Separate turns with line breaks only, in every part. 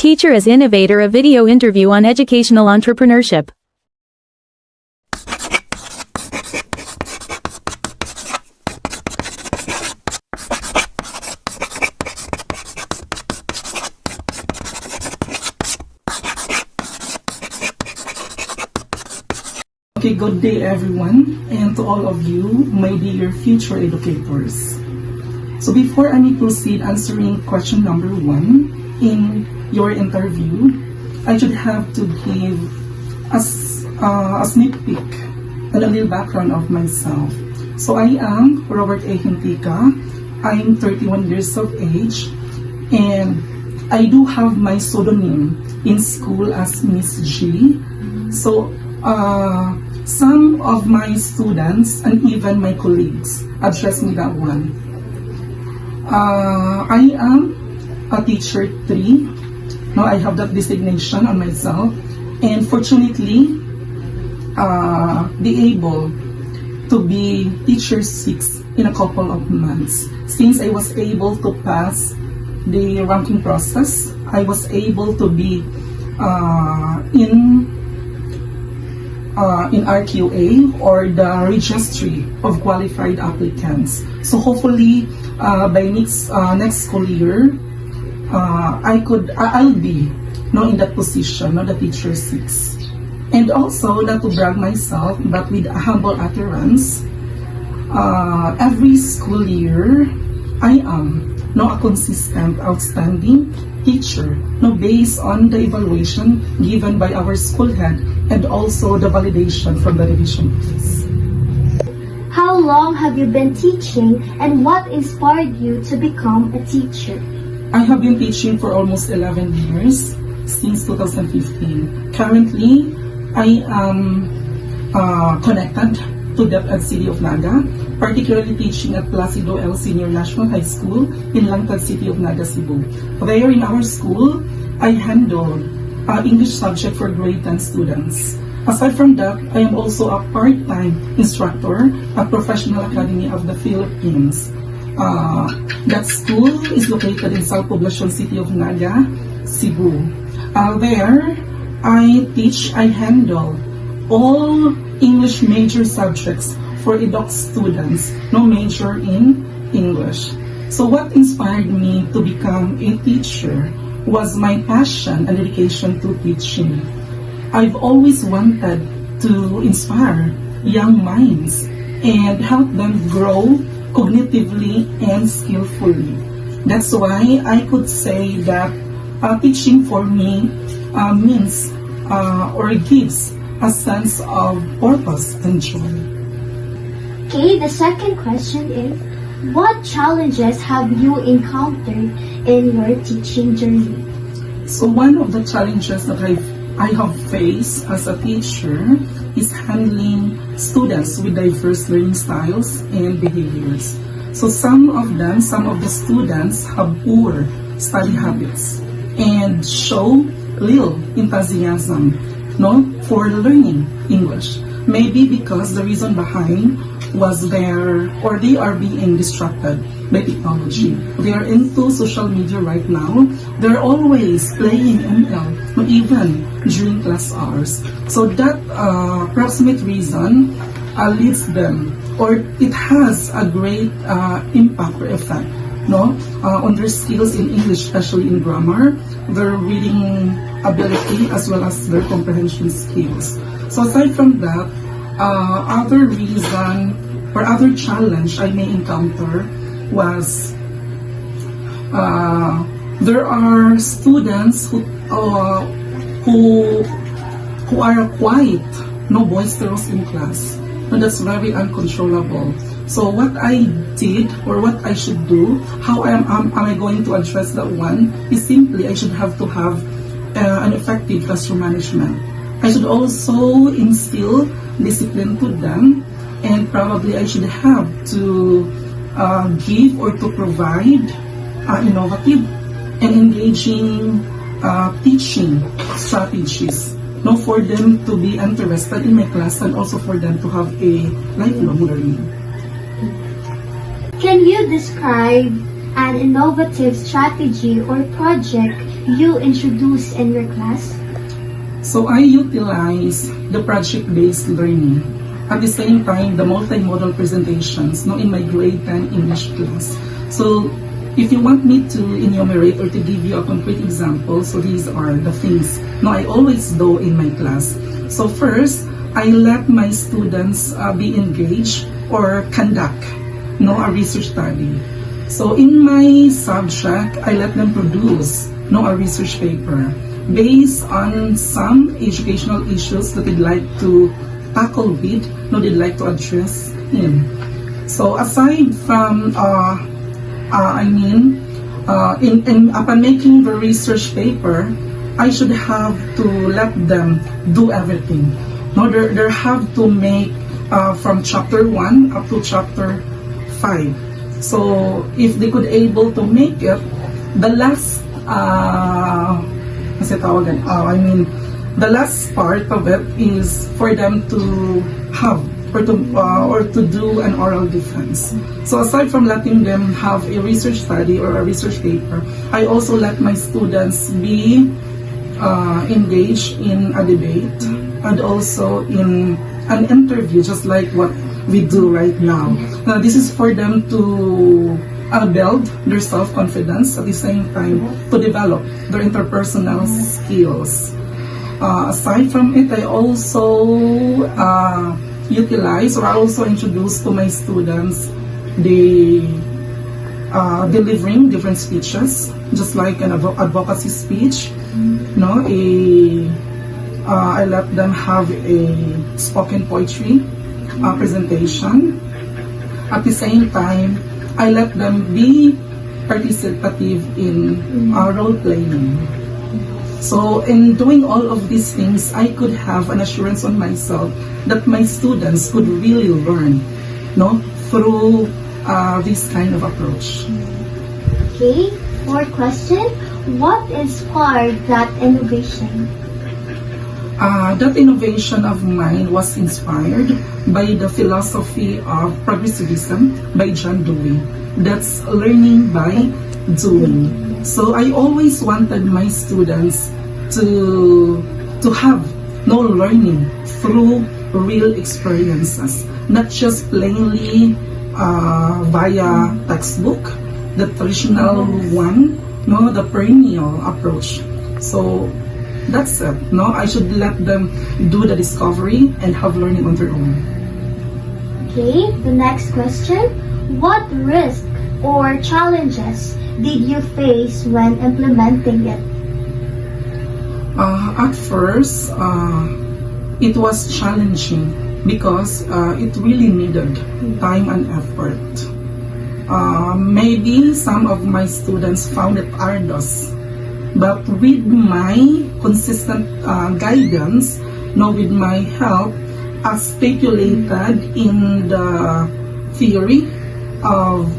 Teacher as Innovator, a video interview on educational entrepreneurship.
Okay, good day everyone, and to all of you, my dear future educators. So before I may proceed answering question number 1 in your interview, I should have to give a sneak peek and a little background of myself. So I am Robert A. Hintika. I'm 31 years of age, and I do have my pseudonym in school as Miss G. So some of my students and even my colleagues address me that one. I am a teacher 3. Now I have that designation on myself, and fortunately be able to be teacher 6 in a couple of months. Since I was able to pass the ranking process, I was able to be in RQA, or the registry of qualified applicants. So hopefully by next school year, I'll be in that position, the teacher 6. And also, not to brag myself, but with a humble utterance, every school year, I am a consistent, outstanding teacher, based on the evaluation given by our school head and also the validation from the revision office.
How long have you been teaching, and what inspired you to become a teacher?
I have been teaching for almost 11 years, since 2015. Currently, I am connected to DepEd City of Naga, particularly teaching at Placido L. Senior National High School in Langtad City of Naga, Cebu. There in our school, I handle English subject for grade 10 students. Aside from that, I am also a part-time instructor at Professional Academy of the Philippines. That school is located in South Poblacion City of Naga, Cebu. There, I handle all English major subjects for EDOC students, no major in English. So what inspired me to become a teacher was my passion and dedication to teaching. I've always wanted to inspire young minds and help them grow cognitively and skillfully. That's why I could say that teaching for me means or gives a sense of purpose and joy.
Okay, the second question is, what challenges have you encountered in your teaching journey?
So one of the challenges that I have faced as a teacher is handling students with diverse learning styles and behaviors. So some of the students have poor study habits and show little enthusiasm for learning English. Maybe because the reason behind was they are being distracted by technology. They are into social media right now. They're always playing ML, even during class hours. So that proximate reason leads them, or it has a great impact or effect on their skills in English, especially in grammar, their reading ability, as well as their comprehension skills. So aside from that, other reason or other challenge I may encounter was there are students who are quite boisterous in class, and that's very uncontrollable. So what I did, or what I should do, how am I going to address that one, is simply I should have to have an effective classroom management. I should also instill discipline to them, and probably I should have to give or to provide innovative and engaging teaching strategies for them to be interested in my class, and also for them to have a lifelong learning.
Can you describe an innovative strategy or project you introduce in your class?
So I utilize the project-based learning. At the same time, the multimodal presentations in my grade 10 English class. So if you want me to enumerate or to give you a concrete example, so these are the things I always do in my class. So first, I let my students be engaged or conduct a research study. So in my subject, I let them produce a research paper based on some educational issues that they'd like to tackle with, they'd like to address in. So aside from, upon making the research paper, I should have to let them do everything. They have to make from chapter 1 up to chapter 5. So if they could able to make it, the last the last part of it is for them to have or to do an oral defense. So aside from letting them have a research study or a research paper, I also let my students be engaged in a debate and also in an interview, just like what we do right now. This is for them to build their self-confidence, at the same time to develop their interpersonal skills. Aside from it, I also utilize or I also introduce to my students the delivering different speeches, just like an advocacy speech. I let them have a spoken poetry presentation. At the same time, I let them be participative in role playing. So in doing all of these things, I could have an assurance on myself that my students could really learn through this kind of approach.
Okay, fourth question. What inspired that innovation?
That innovation of mine was inspired by the philosophy of progressivism by John Dewey. That's learning by doing. So I always wanted my students to have learning through real experiences, not just plainly via textbook, the traditional one, the perennial approach. So that's it. I should let them do the discovery and have learning on their own.
Okay, the next question. What risk or challenges did you face when implementing it?
At first, it was challenging because it really needed time and effort. Maybe some of my students found it arduous, but with my consistent guidance, with my help, as stipulated in the theory of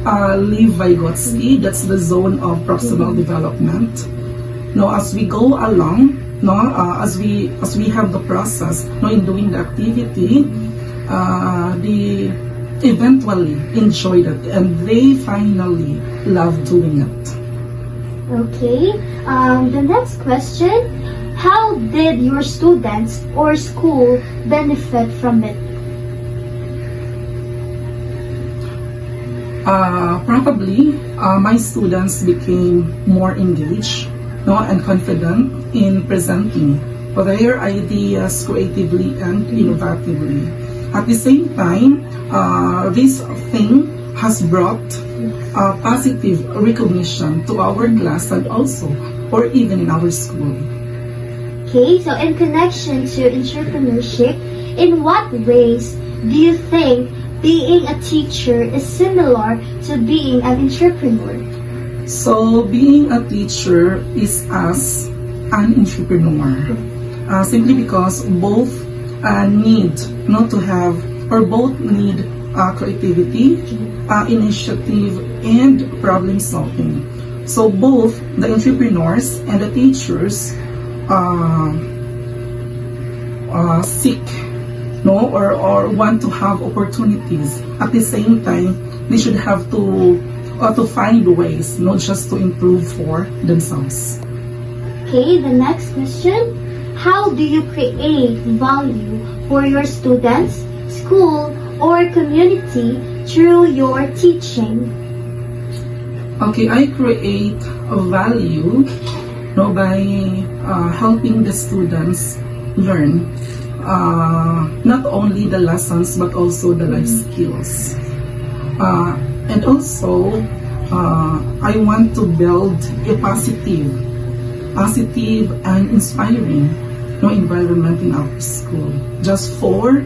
Lev Vygotsky, that's the zone of proximal development. As we go along, as we have the process, in doing the activity, they eventually enjoyed it, and they finally love doing it.
Okay, the next question. How did your students or school benefit from it?
Probably, my students became more engaged and confident in presenting their ideas creatively and innovatively. At the same time, this thing has brought positive recognition to our class and also, or even in our school.
Okay, so in connection to entrepreneurship, in what ways do you think being a teacher is similar to being an entrepreneur?
So being a teacher is as an entrepreneur, simply because both need not to have, or both need creativity, initiative, and problem solving. So both the entrepreneurs and the teachers seek or want to have opportunities. At the same time, they should have to find ways, not just to improve for themselves.
Okay, the next question. How do you create value for your students, school, or community through your teaching?
Okay, I create a value by helping the students learn not only the lessons but also the life skills. And also, I want to build a positive and inspiring environment in our school, just for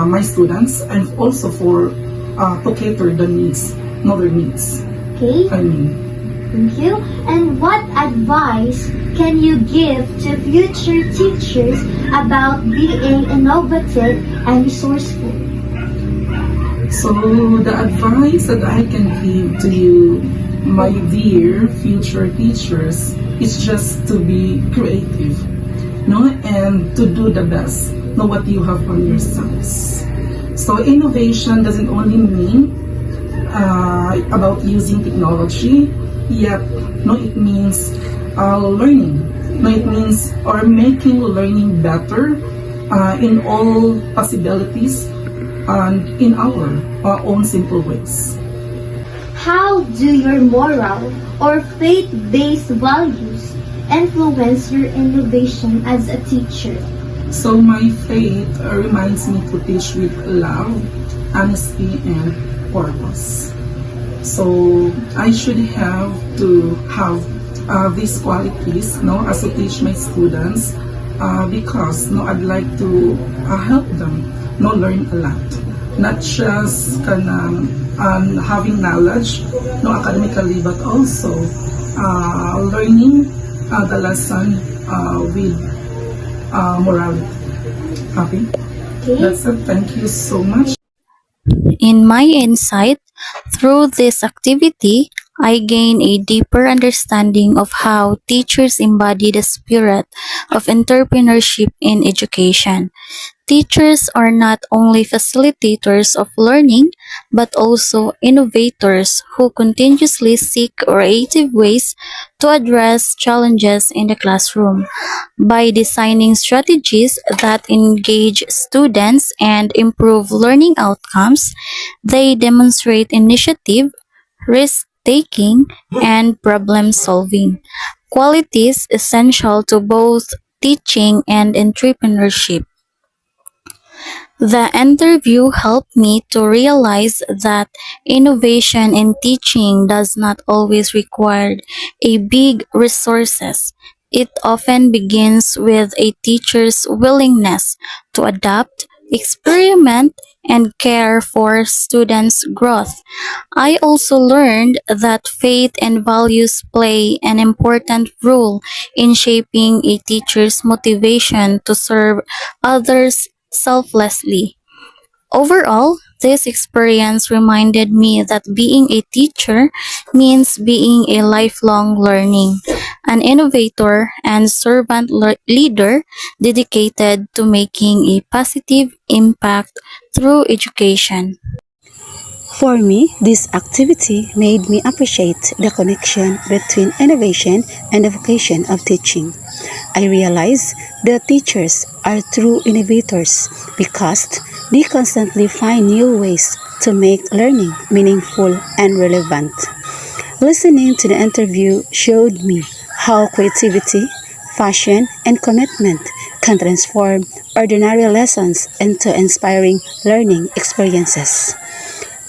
my students and also for to cater the needs, their needs.
Okay,
I mean.
thank you. And what advice can you give to future teachers about being innovative and resourceful?
So the advice that I can give to you, my dear future teachers, is just to be creative, and to do the best, know what you have on yourselves. So innovation doesn't only mean about using technology, yet it means learning. No, it means or making learning better in all possibilities and in our own simple ways.
How do your moral or faith-based values influence your innovation as a teacher?
So my faith reminds me to teach with love, honesty, and purpose. So I should have to have these qualities, as to teach my students, because I'd like to help them, learn a lot, not just having knowledge, academically, but also learning the lesson with morality. Okay,
Okay.
that's it. Thank you so much.
In my insight, through this activity, I gain a deeper understanding of how teachers embody the spirit of entrepreneurship in education. Teachers are not only facilitators of learning, but also innovators who continuously seek creative ways to address challenges in the classroom. By designing strategies that engage students and improve learning outcomes, they demonstrate initiative, risk taking, and problem solving, qualities essential to both teaching and entrepreneurship. The interview helped me to realize that innovation in teaching does not always require a big resources. It often begins with a teacher's willingness to adapt, experiment, and care for students' growth. I also learned that faith and values play an important role in shaping a teacher's motivation to serve others selflessly. Overall, this experience reminded me that being a teacher means being a lifelong learning, an innovator and servant leader dedicated to making a positive impact through education.
For me, this activity made me appreciate the connection between innovation and the vocation of teaching. I realized that teachers are true innovators because they constantly find new ways to make learning meaningful and relevant. Listening to the interview showed me how creativity, passion, and commitment can transform ordinary lessons into inspiring learning experiences.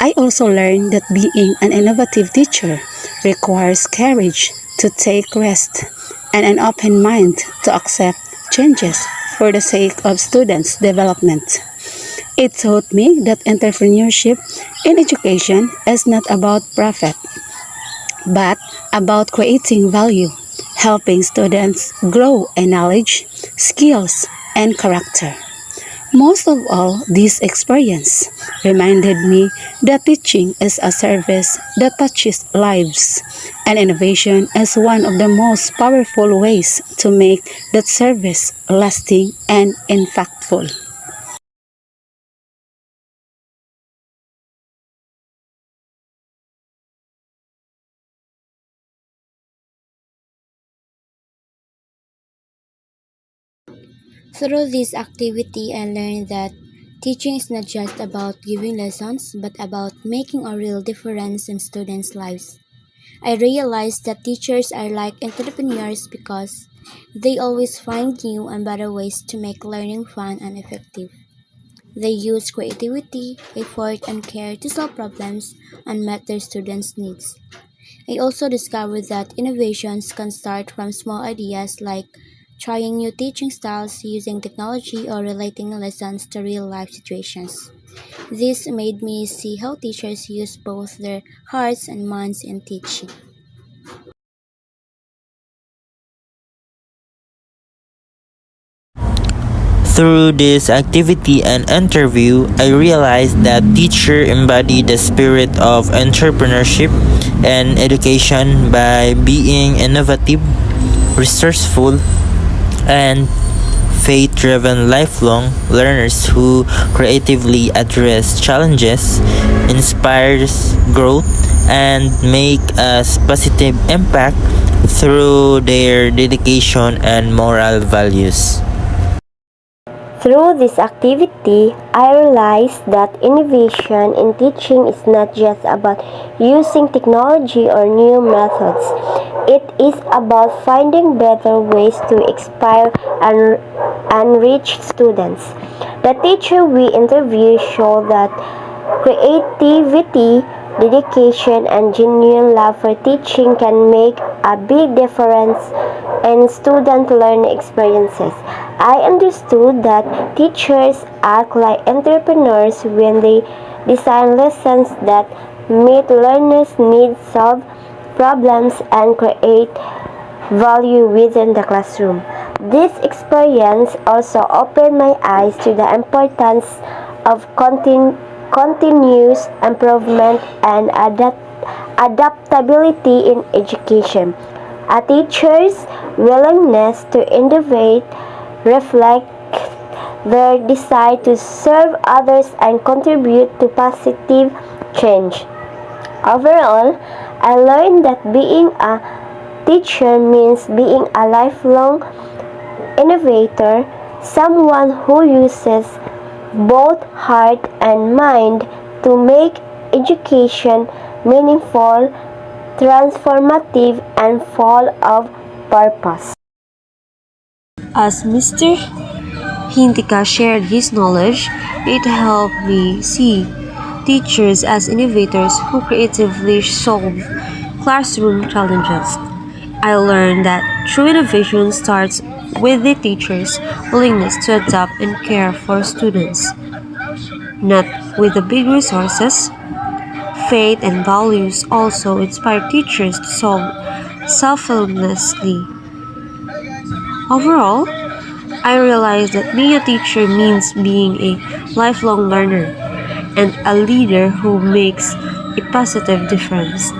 I also learned that being an innovative teacher requires courage to take risks and an open mind to accept changes for the sake of students' development. It taught me that entrepreneurship in education is not about profit, but about creating value, helping students grow in knowledge, skills, and character. Most of all, this experience reminded me that teaching is a service that touches lives, and innovation is one of the most powerful ways to make that service lasting and impactful.
Through this activity, I learned that teaching is not just about giving lessons, but about making a real difference in students' lives. I realized that teachers are like entrepreneurs because they always find new and better ways to make learning fun and effective. They use creativity, effort, and care to solve problems and meet their students' needs. I also discovered that innovations can start from small ideas like trying new teaching styles, using technology, or relating lessons to real life situations. This made me see how teachers use both their hearts and minds in teaching.
Through this activity and interview, I realized that teachers embody the spirit of entrepreneurship and education by being innovative, resourceful, and faith-driven lifelong learners who creatively address challenges, inspires growth, and make a positive impact through their dedication and moral values.
Through this activity, I realized that innovation in teaching is not just about using technology or new methods. It is about finding better ways to inspire and reach students. The teacher we interviewed showed that creativity, dedication, and genuine love for teaching can make a big difference in student learning experiences. I understood that teachers act like entrepreneurs when they design lessons that meet learners' needs, solve problems, and create value within the classroom. This experience also opened my eyes to the importance of continuous improvement and adaptability in education. A teacher's willingness to innovate reflects their desire to serve others and contribute to positive change. Overall, I learned that being a teacher means being a lifelong innovator, someone who uses both heart and mind to make education meaningful, transformative, and full of purpose.
As Mr. Hintika shared his knowledge, it helped me see teachers as innovators who creatively solve classroom challenges. I learned that true innovation starts with the teacher's willingness to adapt and care for students, not with the big resources. Faith and values also inspire teachers to solve selflessly. Overall, I realized that being a teacher means being a lifelong learner and a leader who makes a positive difference.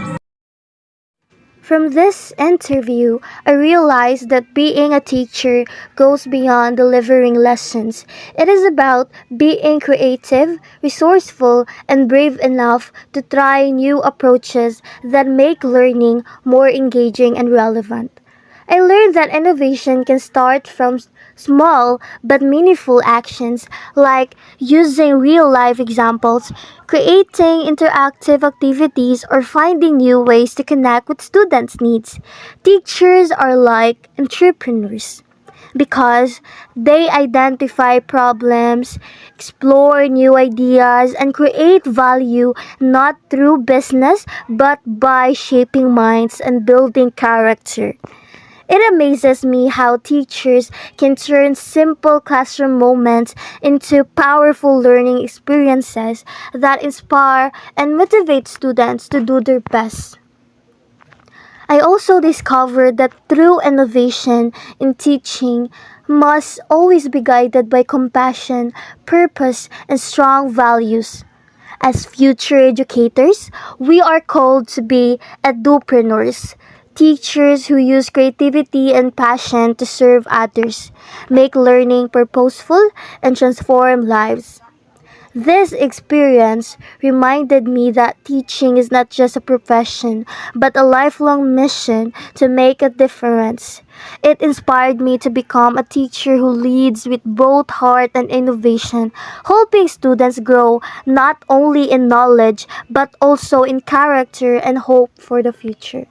From this interview, I realized that being a teacher goes beyond delivering lessons. It is about being creative, resourceful, and brave enough to try new approaches that make learning more engaging and relevant. I learned that innovation can start from small but meaningful actions like using real life examples, creating interactive activities, or finding new ways to connect with students' needs. Teachers are like entrepreneurs because they identify problems, explore new ideas, and create value not through business but by shaping minds and building character. It amazes me how teachers can turn simple classroom moments into powerful learning experiences that inspire and motivate students to do their best. I also discovered that true innovation in teaching must always be guided by compassion, purpose, and strong values. As future educators, we are called to be edupreneurs, teachers who use creativity and passion to serve others, make learning purposeful, and transform lives. This experience reminded me that teaching is not just a profession, but a lifelong mission to make a difference. It inspired me to become a teacher who leads with both heart and innovation, helping students grow not only in knowledge but also in character and hope for the future.